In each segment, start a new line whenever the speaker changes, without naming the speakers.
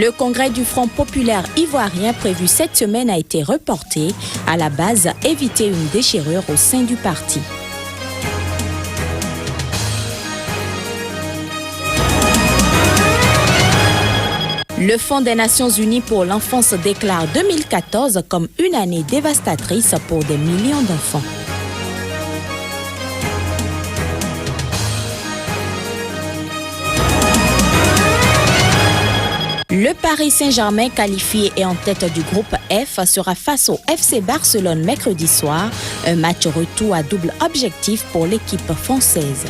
Le congrès du Front populaire ivoirien prévu cette semaine a été reporté. À la base, éviter une déchirure au sein du parti. Le Fonds des Nations Unies pour l'enfance déclare 2014 comme une année dévastatrice pour des millions d'enfants. Le Paris Saint-Germain, qualifié et en tête du groupe F, sera face au FC Barcelone mercredi soir. Un match retour à double objectif pour l'équipe française.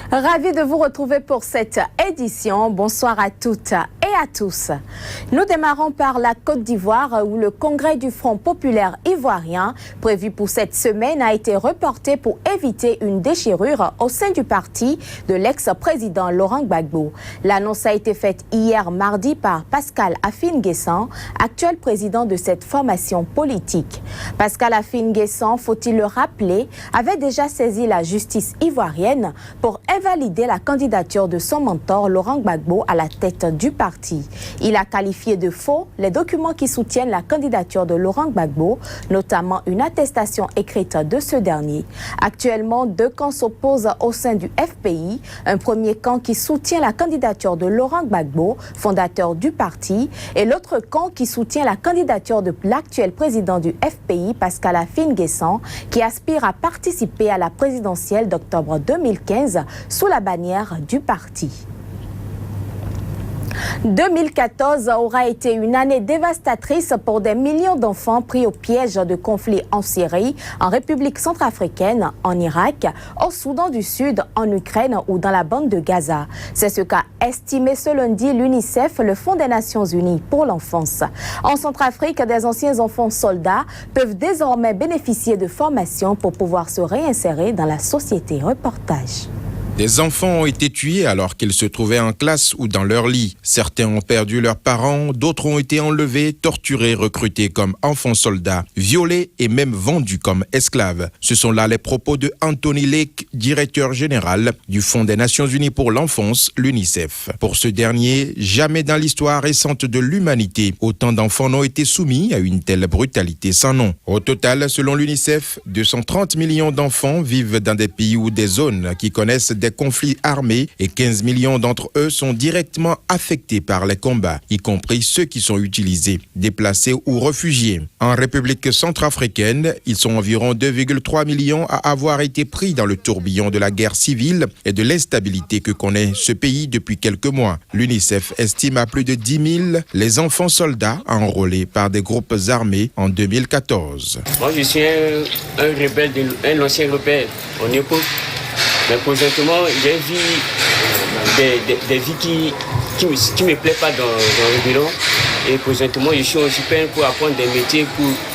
Ravi de vous retrouver pour cette édition. Bonsoir à toutes et à tous. Nous démarrons par la Côte d'Ivoire où le congrès du Front populaire ivoirien prévu pour cette semaine a été reporté pour éviter une déchirure au sein du parti de l'ex-président Laurent Gbagbo. L'annonce a été faite hier mardi par Pascal Afine-Guessan, actuel président de cette formation politique. Pascal Afine-Guessan, faut-il le rappeler, avait déjà saisi la justice ivoirienne pour invalider la candidature de son mentor Laurent Gbagbo à la tête du parti. Il a qualifié de faux les documents qui soutiennent la candidature de Laurent Gbagbo, notamment une attestation écrite de ce dernier. Actuellement, deux camps s'opposent au sein du FPI. Un premier camp qui soutient la candidature de Laurent Gbagbo, fondateur du parti, et l'autre camp qui soutient la candidature de l'actuel président du FPI, Pascal Afine-Guessan, qui aspire à participer à la présidentielle d'octobre 2015 sous la bannière du parti. 2014 aura été une année dévastatrice pour des millions d'enfants pris au piège de conflits en Syrie, en République centrafricaine, en Irak, au Soudan du Sud, en Ukraine ou dans la bande de Gaza. C'est ce qu'a estimé ce lundi l'UNICEF, le Fonds des Nations Unies pour l'enfance. En Centrafrique, des anciens enfants soldats peuvent désormais bénéficier de formations pour pouvoir se réinsérer dans la société. Reportage.
Des enfants ont été tués alors qu'ils se trouvaient en classe ou dans leur lit. Certains ont perdu leurs parents, d'autres ont été enlevés, torturés, recrutés comme enfants soldats, violés et même vendus comme esclaves. Ce sont là les propos de Anthony Lake, directeur général du Fonds des Nations Unies pour l'enfance, l'UNICEF. Pour ce dernier, jamais dans l'histoire récente de l'humanité, autant d'enfants n'ont été soumis à une telle brutalité sans nom. Au total, selon l'UNICEF, 230 millions d'enfants vivent dans des pays ou des zones qui connaissent des conflits armés et 15 millions d'entre eux sont directement affectés par les combats, y compris ceux qui sont utilisés, déplacés ou réfugiés. En République centrafricaine, ils sont environ 2,3 millions à avoir été pris dans le tourbillon de la guerre civile et de l'instabilité que connaît ce pays depuis quelques mois. L'UNICEF estime à plus de 10 000 les enfants soldats enrôlés par des groupes armés en 2014.
Moi, je suis un rebelle, un ancien rebelle en époque. Mais présentement, j'ai vu des vies qui me plaisent pas dans le bilan. Et présentement, je suis occupé pour apprendre des métiers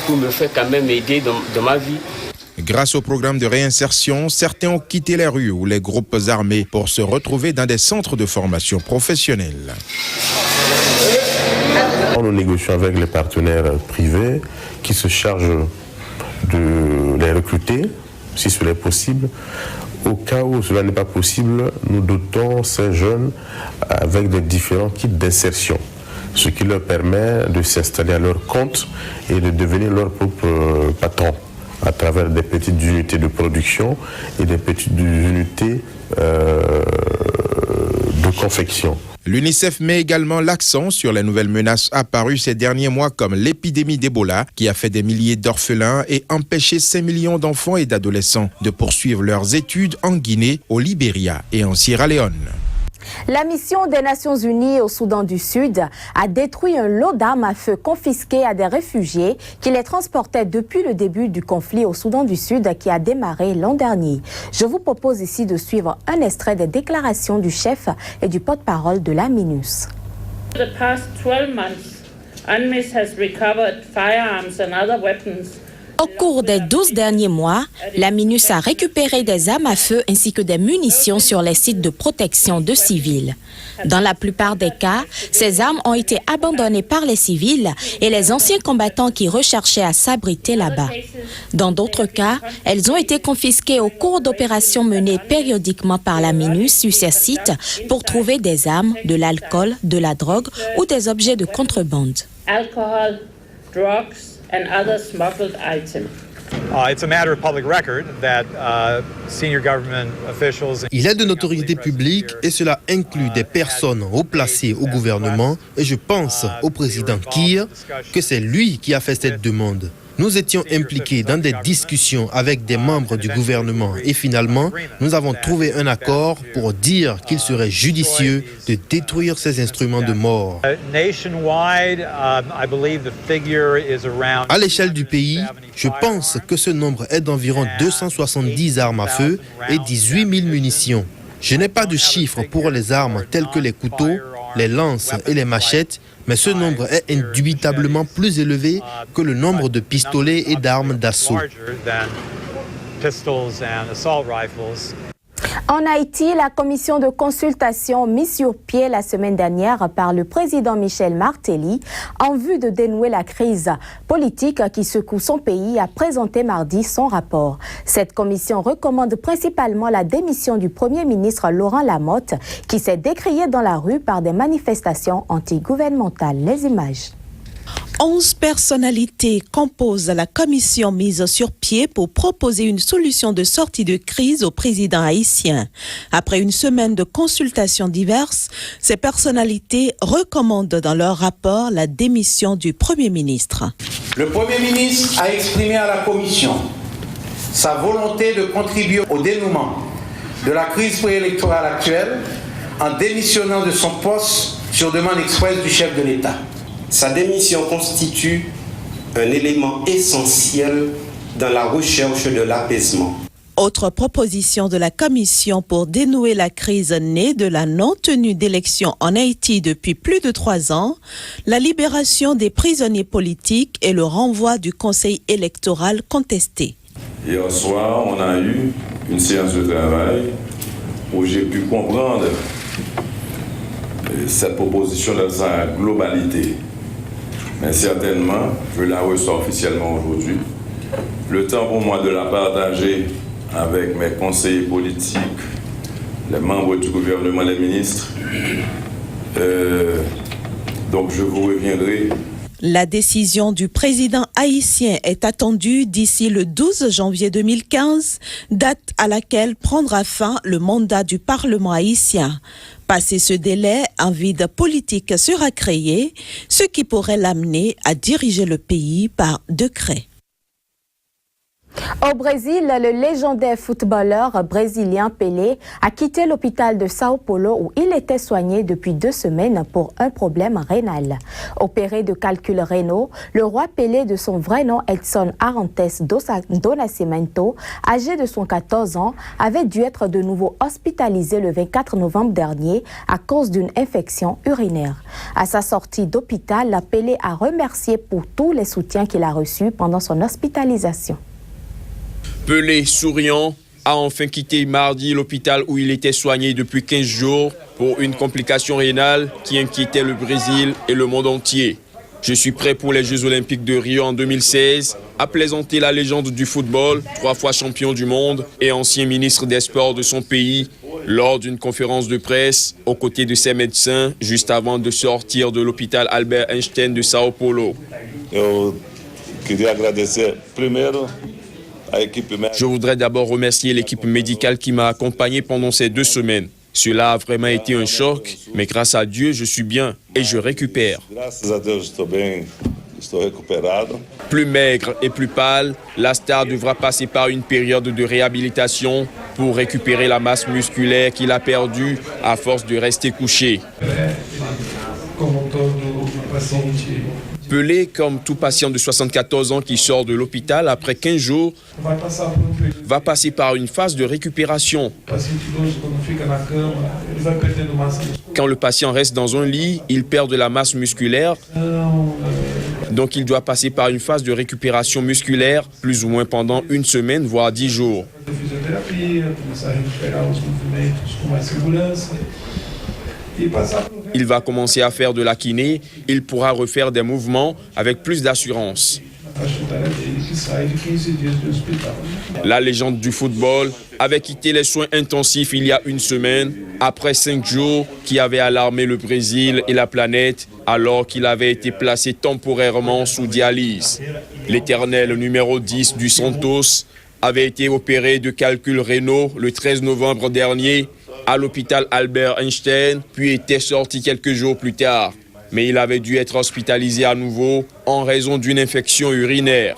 pour me faire quand même aider dans ma vie.
Grâce au programme de réinsertion, certains ont quitté les rues ou les groupes armés pour se retrouver dans des centres de formation professionnelle.
Nous négocions avec les partenaires privés qui se chargent de les recruter, si cela est possible. Au cas où cela n'est pas possible, nous dotons ces jeunes avec des différents kits d'insertion, ce qui leur permet de s'installer à leur compte et de devenir leur propre patron à travers des petites unités de production et des petites unités de confection.
L'UNICEF met également l'accent sur les nouvelles menaces apparues ces derniers mois comme l'épidémie d'Ebola qui a fait des milliers d'orphelins et empêché 5 millions d'enfants et d'adolescents de poursuivre leurs études en Guinée, au Libéria et en Sierra Leone.
La mission des Nations Unies au Soudan du Sud a détruit un lot d'armes à feu confisquées à des réfugiés qui les transportaient depuis le début du conflit au Soudan du Sud qui a démarré l'an dernier. Je vous propose ici de suivre un extrait des déclarations du chef et du porte-parole de la MINUS.
For the past 12 months, UNMISS has recovered firearms and other weapons. Au cours des 12 derniers mois, la MINUS a récupéré des armes à feu ainsi que des munitions sur les sites de protection de civils. Dans la plupart des cas, ces armes ont été abandonnées par les civils et les anciens combattants qui recherchaient à s'abriter là-bas. Dans d'autres cas, elles ont été confisquées au cours d'opérations menées périodiquement par la MINUS sur ces sites pour trouver des armes, de l'alcool, de la drogue ou des objets de contrebande.
Alcohol, drugs and other smuggled items.
Il est de notoriété publique et cela inclut des personnes haut placées au gouvernement et je pense au président Kiir que c'est lui qui a fait cette demande. Nous étions impliqués dans des discussions avec des membres du gouvernement et finalement, nous avons trouvé un accord pour dire qu'il serait judicieux de détruire ces instruments de mort. À l'échelle du pays, je pense que ce nombre est d'environ 270 armes à feu et 18 000 munitions. Je n'ai pas de chiffres pour les armes telles que les couteaux, les lances et les machettes, mais ce nombre est indubitablement plus élevé que le nombre de pistolets et d'armes d'assaut.
En Haïti, la commission de consultation mise sur pied la semaine dernière par le président Michel Martelly en vue de dénouer la crise politique qui secoue son pays a présenté mardi son rapport. Cette commission recommande principalement la démission du Premier ministre Laurent Lamotte qui s'est décrié dans la rue par des manifestations antigouvernementales. Les images.
11 personnalités composent la commission mise sur pied pour proposer une solution de sortie de crise au président haïtien. Après une semaine de consultations diverses, ces personnalités recommandent dans leur rapport la démission du Premier ministre.
Le Premier ministre a exprimé à la commission sa volonté de contribuer au dénouement de la crise préélectorale actuelle en démissionnant de son poste sur demande expresse du chef de l'État.
Sa démission constitue un élément essentiel dans la recherche de l'apaisement.
Autre proposition de la commission pour dénouer la crise née de la non-tenue d'élections en Haïti depuis plus de 3 ans, la libération des prisonniers politiques et le renvoi du conseil électoral contesté.
Hier soir, on a eu une séance de travail où j'ai pu comprendre cette proposition dans sa globalité. Mais certainement, je la reçois officiellement aujourd'hui. Le temps pour moi de la partager avec mes conseillers politiques, les membres du gouvernement, les ministres. Donc je vous reviendrai.
La décision du président haïtien est attendue d'ici le 12 janvier 2015, date à laquelle prendra fin le mandat du Parlement haïtien. Passé ce délai, un vide politique sera créé, ce qui pourrait l'amener à diriger le pays par décret.
Au Brésil, le légendaire footballeur brésilien Pelé a quitté l'hôpital de Sao Paulo où il était soigné depuis 2 semaines pour un problème rénal. Opéré de calculs rénaux, le roi Pelé de son vrai nom Edson Arantes do Nascimento, âgé de 114 ans, avait dû être de nouveau hospitalisé le 24 novembre dernier à cause d'une infection urinaire. À sa sortie d'hôpital, Pelé a remercié pour tous les soutiens qu'il a reçus pendant son hospitalisation.
Pelé, souriant, a enfin quitté mardi l'hôpital où il était soigné depuis 15 jours pour une complication rénale qui inquiétait le Brésil et le monde entier. Je suis prêt pour les Jeux Olympiques de Rio en 2016, a plaisanté la légende du football, 3 fois champion du monde et ancien ministre des Sports de son pays, lors d'une conférence de presse aux côtés de ses médecins juste avant de sortir de l'hôpital Albert Einstein de Sao Paulo. Je voudrais d'abord remercier l'équipe médicale qui m'a accompagné pendant ces 2 semaines. Cela a vraiment été un choc, mais grâce à Dieu, je suis bien et je récupère. Plus maigre et plus pâle, la star devra passer par une période de réhabilitation pour récupérer la masse musculaire qu'il a perdue à force de rester couché. Pelé, comme tout patient de 74 ans qui sort de l'hôpital après 15 jours, va passer par une phase de récupération. Quand le patient reste dans un lit, il perd de la masse musculaire. Donc il doit passer par une phase de récupération musculaire, plus ou moins pendant une semaine, voire 10 jours. Il va commencer à faire de la kiné, il pourra refaire des mouvements avec plus d'assurance. La légende du football avait quitté les soins intensifs il y a une semaine, après 5 jours qui avaient alarmé le Brésil et la planète, alors qu'il avait été placé temporairement sous dialyse. L'éternel numéro 10 du Santos avait été opéré de calculs rénaux le 13 novembre dernier à l'hôpital Albert Einstein, puis était sorti quelques jours plus tard. Mais il avait dû être hospitalisé à nouveau en raison d'une infection urinaire.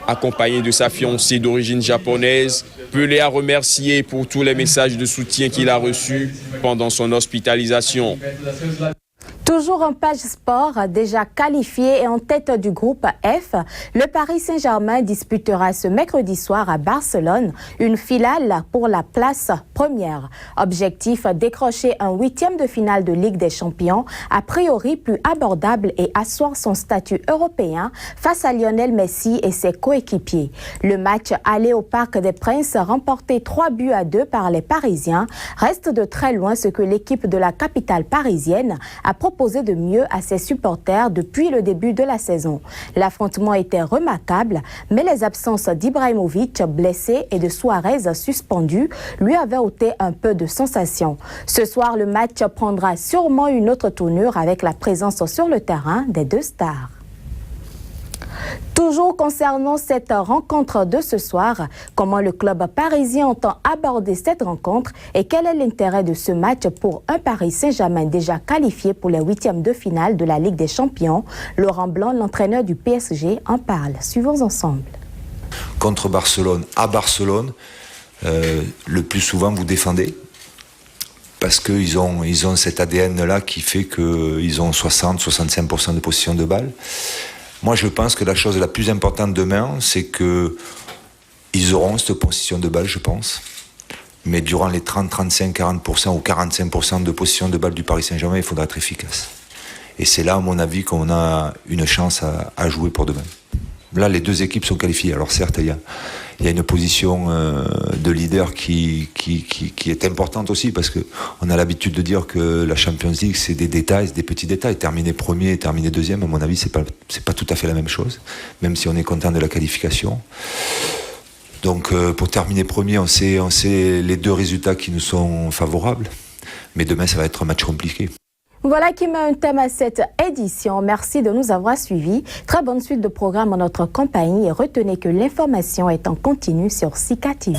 Accompagné de sa fiancée d'origine japonaise, Pelé a remercié pour tous les messages de soutien qu'il a reçus pendant son hospitalisation.
Toujours en page sport, déjà qualifié et en tête du groupe F, le Paris Saint-Germain disputera ce mercredi soir à Barcelone une finale pour la place première. Objectif, décrocher un 8e de finale de Ligue des Champions, a priori plus abordable et asseoir son statut européen face à Lionel Messi et ses coéquipiers. Le match aller au Parc des Princes, remporté 3-2 par les Parisiens, reste de très loin ce que l'équipe de la capitale parisienne a proposé de mieux à ses supporters depuis le début de la saison. L'affrontement était remarquable, mais les absences d'Ibrahimovic blessé et de Suarez suspendu lui avaient ôté un peu de sensation. Ce soir, le match prendra sûrement une autre tournure avec la présence sur le terrain des deux stars. Toujours concernant cette rencontre de ce soir, comment le club parisien entend aborder cette rencontre et quel est l'intérêt de ce match pour un Paris Saint-Germain déjà qualifié pour les 8e de finale de la Ligue des Champions? Laurent Blanc, l'entraîneur du PSG, en parle. Suivons ensemble.
Contre Barcelone, à Barcelone, le plus souvent vous défendez parce qu'ils ont cet ADN-là qui fait qu'ils ont 60-65% de possession de balle. Moi, je pense que la chose la plus importante demain, c'est qu'ils auront cette possession de balle, je pense. Mais durant les 30, 35, 40% ou 45% de possession de balle du Paris Saint-Germain, il faudra être efficace. Et c'est là, à mon avis, qu'on a une chance à jouer pour demain. Là, les deux équipes sont qualifiées. Alors certes, il y a une position de leader qui est importante aussi, parce qu'on a l'habitude de dire que la Champions League, c'est des détails, c'est des petits détails. Terminer premier et terminer deuxième, à mon avis, c'est pas tout à fait la même chose, même si on est content de la qualification. Donc pour terminer premier, on sait les deux résultats qui nous sont favorables, mais demain, ça va être un match compliqué.
Voilà qui met un thème à cette édition. Merci de nous avoir suivis. Très bonne suite de programme en notre compagnie et retenez que l'information est en continu sur Sika TV.